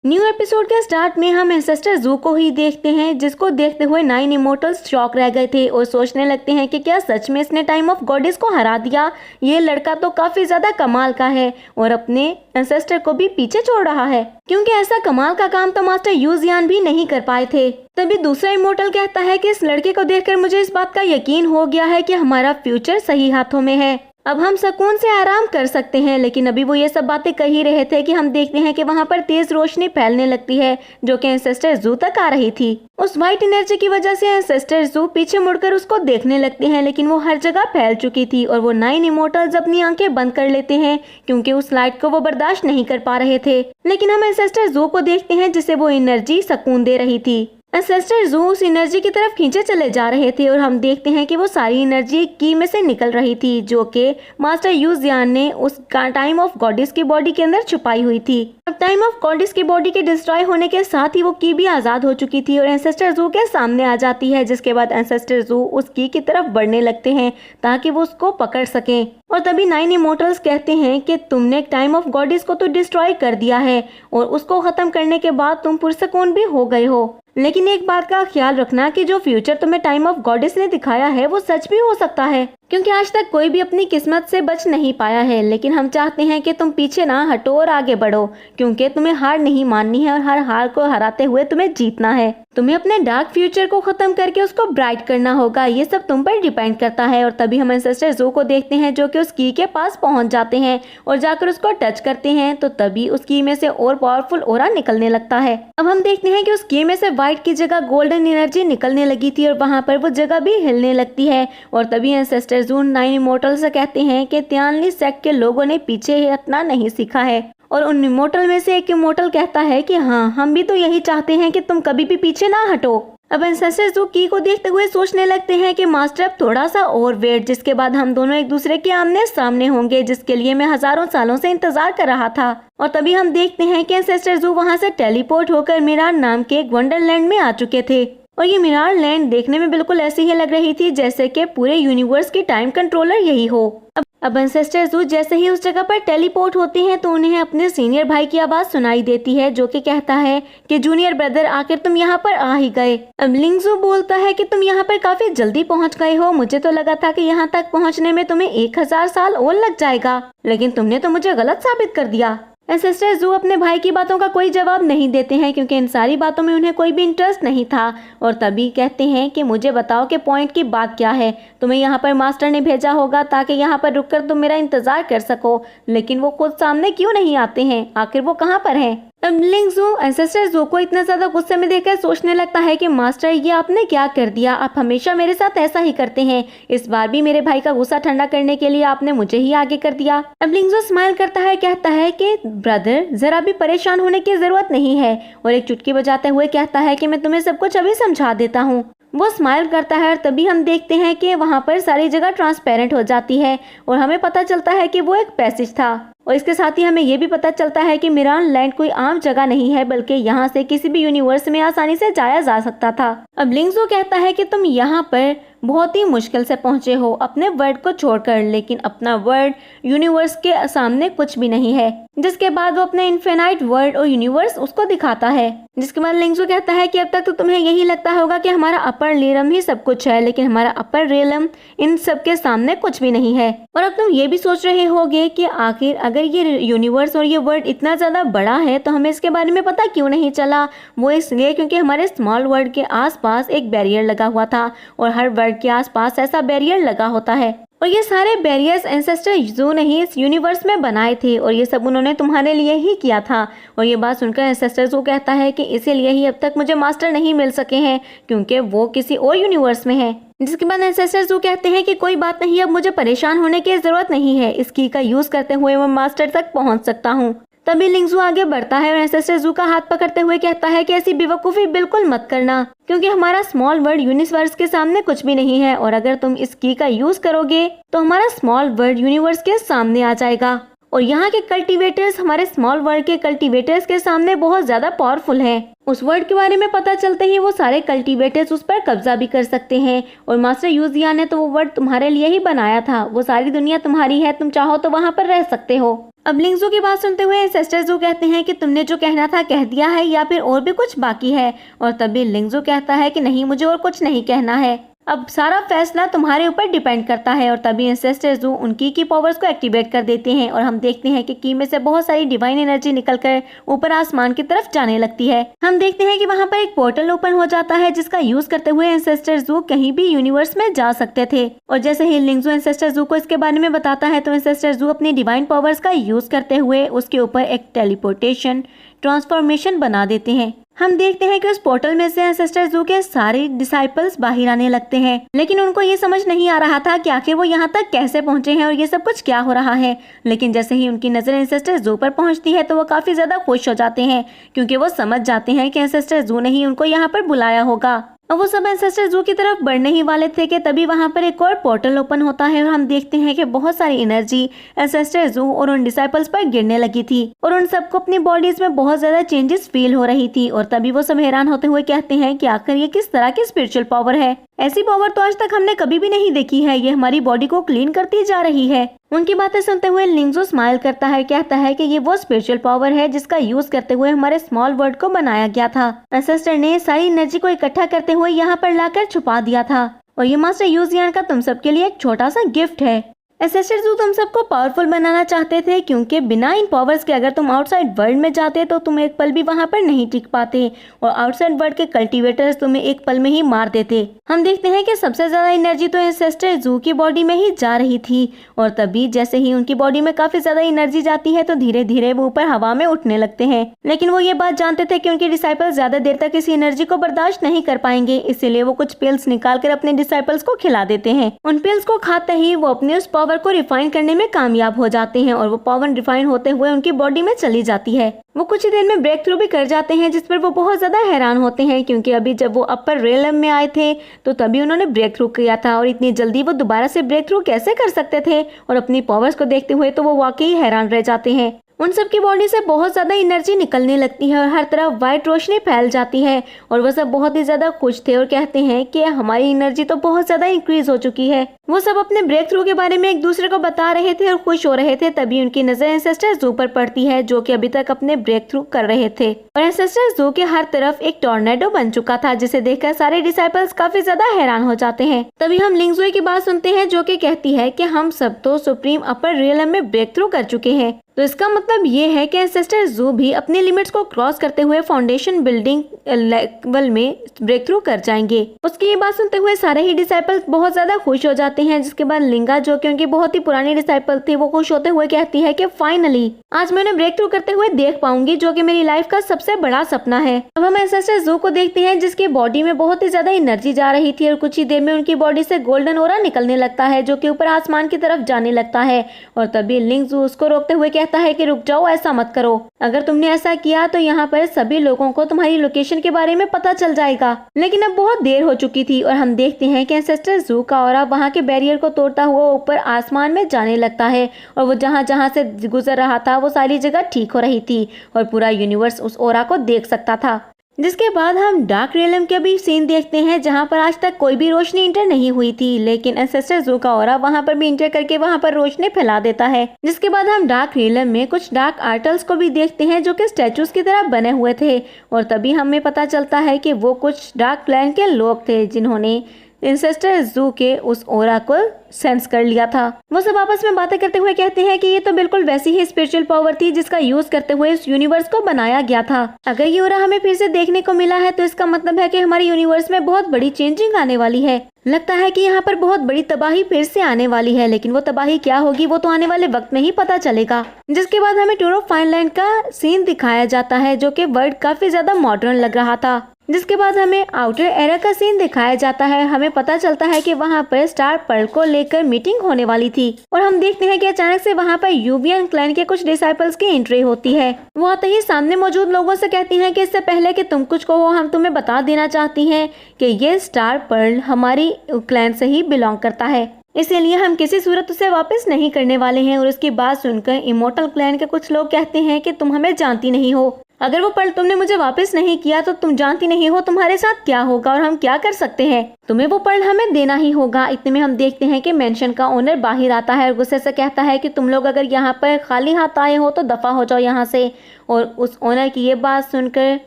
New episode के start में हम एंसेस्टर जू को ही देखते हैं, जिसको देखते हुए 9 इमोर्टल्स शॉक रह गए थे और सोचने लगते हैं कि क्या सच में इसने टाइम ऑफ गॉडेस को हरा दिया। ये लड़का तो काफी ज्यादा कमाल का है और अपने एंसेस्टर को भी पीछे छोड़ रहा है, क्योंकि ऐसा कमाल का काम तो मास्टर यूजियान भी नहीं कर पाए थे। तभी दूसरा इमोर्टल कहता है कि इस लड़के को देखकर मुझे इस बात का यकीन हो गया है कि हमारा फ्यूचर सही हाथों में है, अब हम सुकून से आराम कर सकते हैं। लेकिन अभी वो ये सब बातें कह ही रहे थे कि हम देखते हैं कि वहाँ पर तेज रोशनी फैलने लगती है जो कि एंसेस्टर जू तक आ रही थी। उस वाइट एनर्जी की वजह से एंसेस्टर जू पीछे मुड़कर उसको देखने लगते हैं, लेकिन वो हर जगह फैल चुकी थी और वो 9 इमोर्टल्स अपनी आंखें बंद कर लेते हैं क्योंकि उस लाइट को वो बर्दाश्त नहीं कर पा रहे थे। लेकिन हम एंसेस्टर जू को देखते हैं जिसे वो एनर्जी सुकून दे रही थी। एंसेस्टर जू उस एनर्जी की तरफ खींचे चले जा रहे थे और हम देखते हैं कि वो सारी एनर्जी की में से निकल रही थी जो कि मास्टर यूजियान ने उस टाइम ऑफ गॉडेस की बॉडी के अंदर छुपाई हुई थी। अब टाइम ऑफ गॉडेस की बॉडी के डिस्ट्रॉय होने के साथ ही वो की भी आजाद हो चुकी थी और एंसेस्टर जू के सामने आ जाती है, जिसके बाद एंसेस्टर जू उस की तरफ बढ़ने लगते हैं ताकि वो उसको पकड़ सकें। और तभी 9 इमोर्टल्स कहते हैं कि तुमने टाइम ऑफ गॉडेस को तो डिस्ट्रॉय कर दिया है और उसको खत्म करने के बाद तुम पुरसकून भी हो गए हो, लेकिन एक बात का ख्याल रखना कि जो फ्यूचर तुम्हें टाइम ऑफ गॉडेस ने दिखाया है वो सच भी हो सकता है, क्योंकि आज तक कोई भी अपनी किस्मत से बच नहीं पाया है। लेकिन हम चाहते हैं कि तुम पीछे ना हटो और आगे बढ़ो, क्योंकि तुम्हें हार नहीं माननी है और हर हार को हराते हुए तुम्हें जीतना है। तुम्हें अपने डार्क फ्यूचर को खत्म करके उसको ब्राइट करना होगा, ये सब तुम पर डिपेंड करता है। और तभी हम एंसेस्टर जू को देखते हैं जो कि उस की के पास पहुंच जाते हैं और जाकर उसको टच करते हैं, तो तभी उस की में से और पावरफुल ऑरा निकलने लगता है। अब हम देखते हैं कि उस की में से व्हाइट की जगह गोल्डन एनर्जी निकलने लगी थी और वहाँ पर वो जगह भी हिलने लगती है। और तभी एंसेस्टर जू 9 इमोर्टल से कहते हैं कि तियानली सेक्ट के लोगों ने पीछे हटना नहीं सीखा है। और उन इमोर्टल में से एक इमोर्टल कहता है कि हाँ, हम भी तो यही चाहते हैं कि तुम कभी भी पीछे ना हटो। अब एंसेस्टर जू की को देखते हुए सोचने लगते हैं कि मास्टर अब थोड़ा सा और वेट, जिसके बाद हम दोनों एक दूसरे के आमने सामने होंगे, जिसके लिए मैं हजारों सालों से इंतजार कर रहा था। और तभी हम देखते हैं कि एंसेस्टर जू वहाँ से टेलीपोर्ट होकर मिरार नाम के एक वंडरलैंड में आ चुके थे। और ये मिरार लैंड देखने में बिल्कुल ऐसी ही लग रही थी जैसे कि पूरे यूनिवर्स की टाइम कंट्रोलर यही हो। अब एंसेस्टर जू जैसे ही उस जगह पर टेलीपोर्ट होते हैं तो उन्हें अपने सीनियर भाई की आवाज सुनाई देती है जो कि कहता है कि जूनियर ब्रदर, आखिर तुम यहाँ पर आ ही गए। अब लिंगजू बोलता है कि तुम यहाँ पर काफी जल्दी पहुँच गए हो, मुझे तो लगा था कि यहाँ तक पहुँचने में तुम्हें 1000 साल और लग जाएगा, लेकिन तुमने तो मुझे गलत साबित कर दिया। एंसेस्टर जू अपने भाई की बातों का कोई जवाब नहीं देते हैं क्योंकि इन सारी बातों में उन्हें कोई भी इंटरेस्ट नहीं था। और तभी कहते हैं कि मुझे बताओ कि पॉइंट की बात क्या है, तुम्हें यहाँ पर मास्टर ने भेजा होगा ताकि यहाँ पर रुककर तुम मेरा इंतजार कर सको, लेकिन वो खुद सामने क्यों नहीं आते हैं, आखिर वो कहाँ पर हैं? अब लिंगजू एंसेस्टर जू को इतना ज्यादा गुस्से में देखकर सोचने लगता है कि मास्टर, ये आपने क्या कर दिया, आप हमेशा मेरे साथ ऐसा ही करते हैं, इस बार भी मेरे भाई का गुस्सा ठंडा करने के लिए आपने मुझे ही आगे कर दिया। अब लिंगजू स्माइल करता है, कहता है कि ब्रदर, जरा भी परेशान होने की जरूरत नहीं है, और एक चुटकी बजाते हुए कहता है कि मैं तुम्हें सब कुछ अभी समझा देता हूँ। वो स्माइल करता है और तभी हम देखते हैं कि वहाँ पर सारी जगह ट्रांसपेरेंट हो जाती है और हमें पता चलता है कि वो एक पैसेज था। और इसके साथ ही हमें ये भी पता चलता है कि मिरान लैंड कोई आम जगह नहीं है, बल्कि यहाँ से किसी भी यूनिवर्स में आसानी से जाया जा सकता था। अब लिंगजू कहता है कि तुम यहाँ पर बहुत ही मुश्किल से पहुँचे हो अपने वर्ड को छोड़कर, लेकिन अपना वर्ड यूनिवर्स के सामने कुछ भी नहीं है। जिसके बाद वो अपने इन्फिनाइट वर्ड और यूनिवर्स उसको दिखाता है। जिसके बाद लिंगजू कहता है कि अब तक तो तुम्हें यही लगता होगा कि हमारा अपर रियलम ही सब कुछ है, लेकिन हमारा अपर रियलम इन सब के सामने कुछ भी नहीं है। और अब तुम ये भी सोच रहे होगे कि आखिर अगर ये यूनिवर्स और ये वर्ल्ड इतना ज्यादा बड़ा है तो हमें इसके बारे में पता क्यों नहीं चला। वो इसलिए क्योंकि हमारे स्मॉल वर्ल्ड के आसपास एक बैरियर लगा हुआ था और हर वर्ल्ड के आसपास ऐसा बैरियर लगा होता है, और ये सारे बैरियर्स एंसेस्टर जू ने ही इस यूनिवर्स में बनाए थे और ये सब उन्होंने तुम्हारे लिए ही किया था। और ये बात सुनकर एंसेस्टर जू कहता है कि इसीलिए ही अब तक मुझे मास्टर नहीं मिल सके हैं, क्योंकि वो किसी और यूनिवर्स में है। जिसके बाद एंसेस्टर जू कहते हैं कि कोई बात नहीं, अब मुझे परेशान होने की जरूरत नहीं है, इस की का यूज करते हुए मैं मास्टर तक पहुंच सकता हूँ। तभी लिंगजू आगे बढ़ता है और एंसेस्टर जू का हाथ पकड़ते हुए कहता है कि ऐसी बेवकूफ़ी बिल्कुल मत करना, क्योंकि हमारा स्मॉल वर्ल्ड यूनिवर्स के सामने कुछ भी नहीं है, और अगर तुम इस की का यूज करोगे तो हमारा स्मॉल वर्ल्ड यूनिवर्स के सामने आ जाएगा। और यहाँ के कल्टीवेटर्स हमारे स्मॉल वर्ल्ड के कल्टीवेटर्स के सामने बहुत ज्यादा पावरफुल हैं। उस वर्ल्ड के बारे में पता चलते ही वो सारे कल्टीवेटर्स उस पर कब्जा भी कर सकते हैं। और मास्टर यूजियान ने तो वो वर्ल्ड तुम्हारे लिए ही बनाया था, वो सारी दुनिया तुम्हारी है, तुम चाहो तो वहाँ पर रह सकते हो। अब लिंगजू की बात सुनते हुए एंसेस्टर जू कहते हैं कि तुमने जो कहना था कह दिया है या फिर और भी कुछ बाकी है। और तभी लिंगजू कहता है कि नहीं, मुझे और कुछ नहीं कहना है, अब सारा फैसला तुम्हारे ऊपर डिपेंड करता है। और तभी एंसेस्टर जू उनकी की पावर्स को एक्टिवेट कर देते हैं और हम देखते हैं कि की में से बहुत सारी डिवाइन एनर्जी निकलकर ऊपर आसमान की तरफ जाने लगती है। हम देखते हैं कि वहाँ पर एक पोर्टल ओपन हो जाता है जिसका यूज करते हुए एंसेस्टर जू कहीं भी यूनिवर्स में जा सकते थे। और जैसे ही लिंगजू एंसेस्टर जू को इसके बारे में बताता है तो एंसेस्टर जू अपनी डिवाइन पावर्स का यूज करते हुए उसके ऊपर एक टेलीपोर्टेशन ट्रांसफॉर्मेशन बना देते हैं। हम देखते हैं कि उस पोर्टल में से एंसेस्टर जू के सारे डिसाइपल्स बाहर आने लगते हैं, लेकिन उनको ये समझ नहीं आ रहा था कि आखिर वो यहाँ तक कैसे पहुँचे हैं और ये सब कुछ क्या हो रहा है। लेकिन जैसे ही उनकी नजर एंसेस्टर जू पर पहुँचती है तो वो काफी ज्यादा खुश हो जाते हैं, क्योंकि वो समझ जाते हैं कि एंसेस्टर जू ने ही उनको यहाँ पर बुलाया होगा। और वो सब एंसेस्टर जू की तरफ बढ़ने ही वाले थे कि तभी वहाँ पर एक और पोर्टल ओपन होता है और हम देखते हैं कि बहुत सारी एनर्जी एंसेस्टर जू और उन डिसाइपल्स पर गिरने लगी थी और उन सबको अपनी बॉडीज में बहुत ज्यादा चेंजेस फील हो रही थी। और तभी वो सब हैरान होते हुए कहते हैं कि आखिर ये किस तरह की स्पिरिचुअल पावर है, ऐसी पावर तो आज तक हमने कभी भी नहीं देखी है, ये हमारी बॉडी को क्लीन करती जा रही है। उनकी बातें सुनते हुए लिंगजू स्माइल करता है, कहता है कि ये वो स्पिरिचुअल पावर है जिसका यूज करते हुए हमारे स्मॉल वर्ल्ड को बनाया गया था। एंसेस्टर ने सारी एनर्जी को इकट्ठा करते हुए यहाँ पर लाकर छुपा दिया था और ये मास्टर यूजियान का तुम सबके लिए एक छोटा सा गिफ्ट है। एंसेस्टर जू तुम सबको पावरफुल बनाना चाहते थे, क्योंकि बिना इन पावर्स के अगर तुम आउटसाइड वर्ल्ड में जाते तो तुम एक पल भी वहां पर नहीं टिक पाते और आउटसाइड वर्ल्ड के कल्टीवेटर्स तुम्हें एक पल में ही मार देते। हम देखते हैं कि सबसे ज्यादा एनर्जी तो एंसेस्टर जू की बॉडी में ही जा रही थी और तभी जैसे ही उनकी बॉडी में काफी ज्यादा एनर्जी जाती है तो धीरे धीरे वो ऊपर हवा में उठने लगते हैं। लेकिन वो ये बात जानते थे कि उनके डिसाइपल्स ज्यादा देर तक इस एनर्जी को बर्दाश्त नहीं कर पाएंगे, इसीलिए वो कुछ पिल्स निकाल कर अपने डिसाइपल्स को खिला देते हैं। उन पिल्स को खाते ही वो अपने उस पावर को रिफाइन करने में कामयाब हो जाते हैं और वो पावर रिफाइन होते हुए उनकी बॉडी में चली जाती है। वो कुछ ही देर में ब्रेक थ्रू भी कर जाते हैं, जिस पर वो बहुत ज्यादा हैरान होते हैं, क्योंकि अभी जब वो अपर रियलम में आए थे तो तभी उन्होंने ब्रेक थ्रू किया था और इतनी जल्दी वो दोबारा से ब्रेक थ्रू कैसे कर सकते थे। और अपनी पावर्स को देखते हुए तो वो वाकई हैरान रह जाते हैं। उन सब की बॉडी से बहुत ज्यादा एनर्जी निकलने लगती है और हर तरफ व्हाइट रोशनी फैल जाती है और वो सब बहुत ही ज्यादा खुश थे और कहते हैं कि हमारी एनर्जी तो बहुत ज्यादा इंक्रीज हो चुकी है। वो सब अपने ब्रेक थ्रू के बारे में एक दूसरे को बता रहे थे और खुश हो रहे थे। तभी उनकी नजर एंसेस्टर जू पर पड़ती है, जो कि अभी तक अपने ब्रेक थ्रू कर रहे थे और एंसेस्टर जू के हर तरफ एक टॉर्नेडो बन चुका था, जिसे देखकर सारे डिसाइपल्स काफी ज्यादा हैरान हो जाते हैं। तभी हम लिंगजू की बात सुनते हैं, जो कि कहती है कि हम सब तो सुप्रीम अपर रियलम में ब्रेक थ्रू कर चुके हैं, तो इसका मतलब ये है कि एंसेस्टर जू भी अपने लिमिट्स को क्रॉस करते हुए फाउंडेशन बिल्डिंग लेवल में ब्रेक थ्रू कर जाएंगे। उसकी ये बात सुनते हुए सारे ही डिसाइपल्स बहुत ज्यादा खुश हो जाते हैं, जिसके बाद लिंगा, जो कि उनकी बहुत ही पुरानी डिसाइपल थी, वो खुश होते हुए कहती है कि फाइनली आज मैं उन्हें ब्रेक थ्रू करते हुए देख पाऊंगी, जो कि मेरी लाइफ का सबसे बड़ा सपना है। अब हम एंसेस्टर जू को देखते हैं, जिसकी बॉडी में बहुत ही ज्यादा एनर्जी जा रही थी और कुछ ही देर में उनकी बॉडी से गोल्डन ओरा निकलने लगता है, जो कि ऊपर आसमान की तरफ जाने लगता है। और तभी लिंगजू उसको रोकते हुए कहता है कि रुक जाओ, ऐसा मत करो, अगर तुमने ऐसा किया तो यहाँ पर सभी लोगों को तुम्हारी लोकेशन के बारे में पता चल जाएगा। लेकिन अब बहुत देर हो चुकी थी और हम देखते हैं कि एंसेस्टर जू का ऑरा वहाँ के बैरियर को तोड़ता हुआ ऊपर आसमान में जाने लगता है और वो जहाँ जहाँ से गुजर रहा था वो सारी जगह ठीक हो रही थी और पूरा यूनिवर्स उस ऑरा को देख सकता था। जिसके बाद हम डार्क रियलम के भी सीन देखते हैं, जहां पर आज तक कोई भी रोशनी इंटर नहीं हुई थी, लेकिन एंसेस्टर जू का ऑरा वहां पर भी इंटर करके वहां पर रोशनी फैला देता है। जिसके बाद हम डार्क रियलम में कुछ डार्क आर्टल्स को भी देखते हैं, जो कि स्टैचूज की तरह बने हुए थे और तभी हमें पता चलता है कि वो कुछ डार्क क्लैन के लोग थे, जिन्होंने एंसेस्टर जू के उस ऑरा को सेंस कर लिया था। वो सब आपस में बातें करते हुए कहते हैं कि ये तो बिल्कुल वैसी ही स्पिरिचुअल पावर थी जिसका यूज करते हुए इस यूनिवर्स को बनाया गया था। अगर ये ऑरा हमें फिर से देखने को मिला है तो इसका मतलब है कि हमारे यूनिवर्स में बहुत बड़ी चेंजिंग आने वाली है। लगता है कि यहाँ पर बहुत बड़ी तबाही फिर से आने वाली है, लेकिन वो तबाही क्या होगी वो तो आने वाले वक्त में ही पता चलेगा। जिसके बाद हमें टूर ऑफ फाइनलैंड का सीन दिखाया जाता है, जो कि वर्ल्ड काफी ज्यादा मॉडर्न लग रहा था। जिसके बाद हमें आउटर एरा का सीन दिखाया जाता है। हमें पता चलता है कि वहाँ पर स्टार पर्ल को लेकर मीटिंग होने वाली थी और हम देखते हैं कि अचानक से वहाँ पर यूवियन क्लैन के कुछ डिसाइपल्स की एंट्री होती है। वो आते ही सामने मौजूद लोगों से कहती हैं कि इससे पहले कि तुम कुछ कहो, हम तुम्हें बता देना चाहती हैं कि ये स्टार पर्ल हमारी क्लैन से ही बिलोंग करता है, इसीलिए हम किसी सूरत उसे वापस नहीं करने वाले हैं। और उसकी बात सुनकर इमोर्टल क्लैन के कुछ लोग कहते हैं कि तुम हमें जानती नहीं हो, अगर वो पल तुमने मुझे वापस नहीं किया तो तुम जानती नहीं हो तुम्हारे साथ क्या होगा और हम क्या कर सकते हैं। तुम्हें वो पल हमें देना ही होगा। इतने में हम देखते हैं कि मेंशन का ओनर बाहर आता है और गुस्से से कहता है कि तुम लोग अगर यहाँ पर खाली हाथ आए हो तो दफा हो जाओ यहाँ से। और उस ओनर की ये बात सुनकर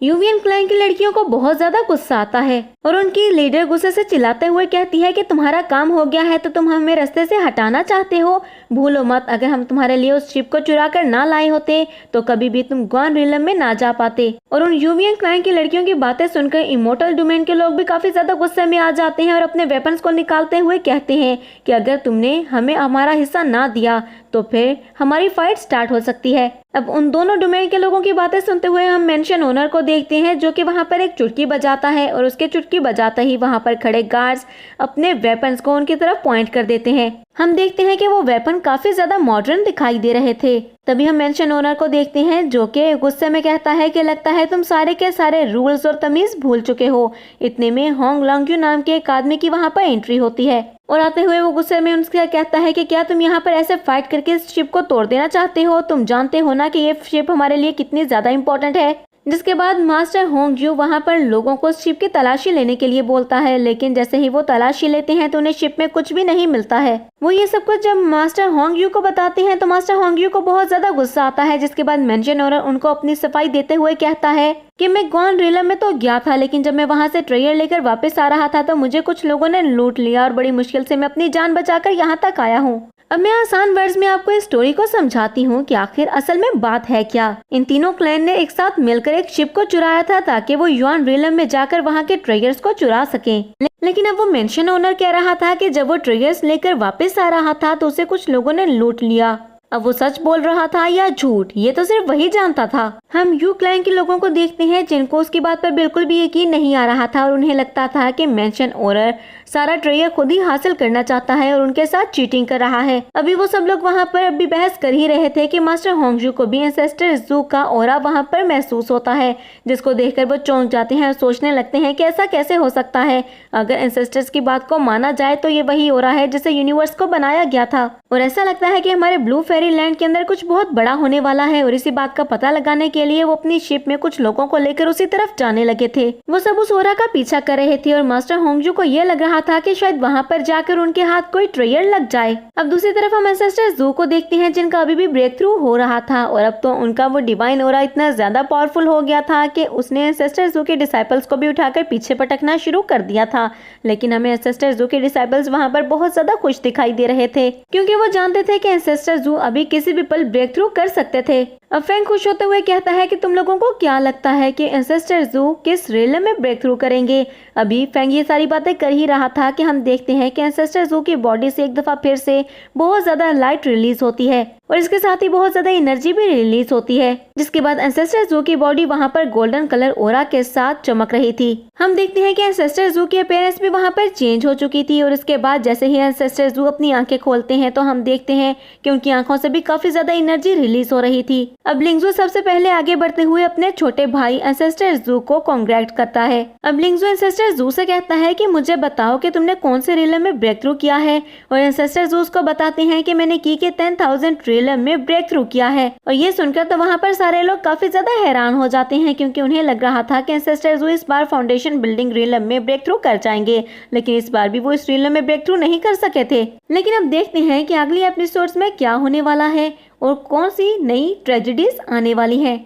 यूवियन क्लैन की लड़कियों को बहुत ज्यादा गुस्सा आता है और उनकी लीडर गुस्से से चिल्लाते हुए कहती है कि तुम्हारा काम हो गया है तो तुम हमें रास्ते से हटाना चाहते हो। भूलो मत, अगर हम तुम्हारे लिए उस शिप को चुरा कर ना लाए होते तो कभी भी तुम ग्वान रिलम में ना जा पाते। और उन यूवियन क्लैन की लड़कियों की बातें सुनकर इमोर्टल डोमेन के लोग भी काफी ज्यादा गुस्से में आ जाते हैं और अपने वेपन्स को निकालते हुए कहते हैं कि अगर तुमने हमें हमारा हिस्सा ना दिया तो फिर हमारी फाइट स्टार्ट हो सकती है। अब उन दोनों डोमेन के लोगों की बातें सुनते हुए हम मेंशन ओनर को देखते हैं जो कि वहां पर एक चुटकी बजाता है और उसके चुटकी बजाते ही वहां पर खड़े गार्ड्स अपने वेपन्स को उनकी तरफ पॉइंट कर देते हैं। हम देखते हैं कि वो वेपन काफी ज्यादा मॉडर्न दिखाई दे रहे थे। तभी हम मेंशन ओनर को देखते हैं जो कि गुस्से में कहता है कि लगता है तुम सारे के सारे रूल्स और तमीज भूल चुके हो। इतने में होंग लॉन्ग्यू नाम के एक आदमी की वहां पर एंट्री होती है और आते हुए वो गुस्से में उनसे कहता है कि क्या तुम यहाँ पर ऐसे फाइट करके इस शिप को तोड़ देना चाहते हो? तुम जानते हो ना कि ये शिप हमारे लिए कितनी ज्यादा इम्पोर्टेंट है। जिसके बाद मास्टर होंगजू वहां पर लोगों को शिप की तलाशी लेने के लिए बोलता है, लेकिन जैसे ही वो तलाशी लेते हैं तो उन्हें शिप में कुछ भी नहीं मिलता है। वो ये सब कुछ जब मास्टर होंगजू को बताते हैं तो मास्टर होंगजू को बहुत ज्यादा गुस्सा आता है। जिसके बाद मेंशन ओनर उनको अपनी सफाई देते हुए कहता है कि मैं ग्वान रिलम में तो गया था, लेकिन जब मैं वहां से ट्रेयर लेकर वापस आ रहा था तो मुझे कुछ लोगों ने लूट लिया और बड़ी मुश्किल से मैं अपनी जान बचाकर यहाँ तक आया हूँ। अब मैं आसान वर्ड्स में आपको इस स्टोरी को समझाती हूँ कि आखिर असल में बात है क्या। इन तीनों क्लैन ने एक साथ मिलकर एक शिप को चुराया था ताकि वो युआन रिलम में जाकर वहाँ के ट्रेयर्स को चुरा सकें। लेकिन अब वो मेंशन ओनर कह रहा था कि जब वो ट्रेयर्स लेकर वापस आ रहा था तो उसे कुछ लोगों ने लूट लिया। अब वो सच बोल रहा था या झूठ, ये तो सिर्फ वही जानता था। हम यू क्लैन के लोगों को देखते हैं जिनको उसकी बात पर बिल्कुल भी यकीन नहीं आ रहा था और उन्हें लगता था कि मेंशन ओनर सारा ट्रेयर खुद ही हासिल करना चाहता है और उनके साथ चीटिंग कर रहा है। अभी वो सब लोग वहाँ पर अभी बहस कर ही रहे थे कि मास्टर होंगजू को भी एंसेस्टर जू का ऑरा वहाँ पर महसूस होता है, जिसको देखकर वो चौंक जाते हैं और सोचने लगते हैं कि ऐसा कैसे हो सकता है। अगर एंसेस्टर्स की बात को माना जाए तो ये वही ऑरा है जिसे यूनिवर्स को बनाया गया था और ऐसा लगता है कि हमारे ब्लू फेरी लैंड के अंदर कुछ बहुत बड़ा होने वाला है। और इसी बात का पता लगाने के लिए वो अपनी शिप में कुछ लोगों को लेकर उसी तरफ जाने लगे थे। वो सब उस ऑरा का पीछा कर रहे थे और मास्टर होंगजू को ये लग रहा था कि शायद वहाँ पर जाकर उनके हाथ कोई ट्रेयर लग जाए। अब दूसरी तरफ हम एंसेस्टर जू को देखते हैं जिनका अभी भी ब्रेक थ्रू हो रहा था और अब तो उनका वो डिवाइन ऑरा इतना ज्यादा पावरफुल हो गया था कि उसने एंसेस्टर जू के डिसाइपल्स को भी उठाकर पीछे पटकना शुरू कर दिया था। लेकिन हमें एंसेस्टर जू के डिसाइपल्स वहाँ पर बहुत ज्यादा खुश दिखाई दे रहे थे क्योंकि वो जानते थे कि एंसेस्टर जू अभी किसी भी पल ब्रेक थ्रू कर सकते थे। अब फैंग खुश होते हुए कहता है कि तुम लोगों को क्या लगता है कि एंसेस्टर जू किस रिलम में ब्रेक थ्रू करेंगे। अभी फैंग ये सारी बातें कर ही रहा था कि हम देखते हैं कि एंसेस्टर जू की बॉडी से एक दफा फिर से बहुत ज्यादा लाइट रिलीज होती है और इसके साथ ही बहुत ज्यादा एनर्जी भी रिलीज होती है। जिसके बाद एंसेस्टर जू की बॉडी वहाँ पर गोल्डन कलर ऑरा के साथ चमक रही थी। हम देखते हैं कि एंसेस्टर जू की अपीयरेंस भी वहाँ पर चेंज हो चुकी थी और इसके बाद जैसे ही एंसेस्टर जू अपनी आंखें खोलते हैं तो हम देखते हैं कि उनकी आंखों से भी काफी ज्यादा एनर्जी रिलीज हो रही थी। अब लिंगजू सबसे पहले आगे बढ़ते हुए अपने छोटे भाई एंसेस्टर जू को कांग्रेट करता है। अब लिंगजू एंसेस्टर जू से कहता है कि मुझे बताओ कि तुमने कौन से रिलम में ब्रेक थ्रू किया है और एंसेस्टर जू उसको बताते हैं कि मैंने की के 10,000 रिलम में ब्रेक थ्रू किया है। और ये सुनकर तो वहाँ पर सारे लोग काफी ज्यादा हैरान हो जाते हैं क्योंकि उन्हें लग रहा था कि एंसेस्टर जू इस बार फाउंडेशन बिल्डिंग रिलम में ब्रेक थ्रू कर जाएंगे, लेकिन इस बार भी वो इस रिलम में ब्रेक थ्रू नहीं कर सके थे। लेकिन अब देखते हैं कि अगली एपिसोड्स में क्या होने वाला है और कौन सी नई ट्रेजेडीज आने वाली है।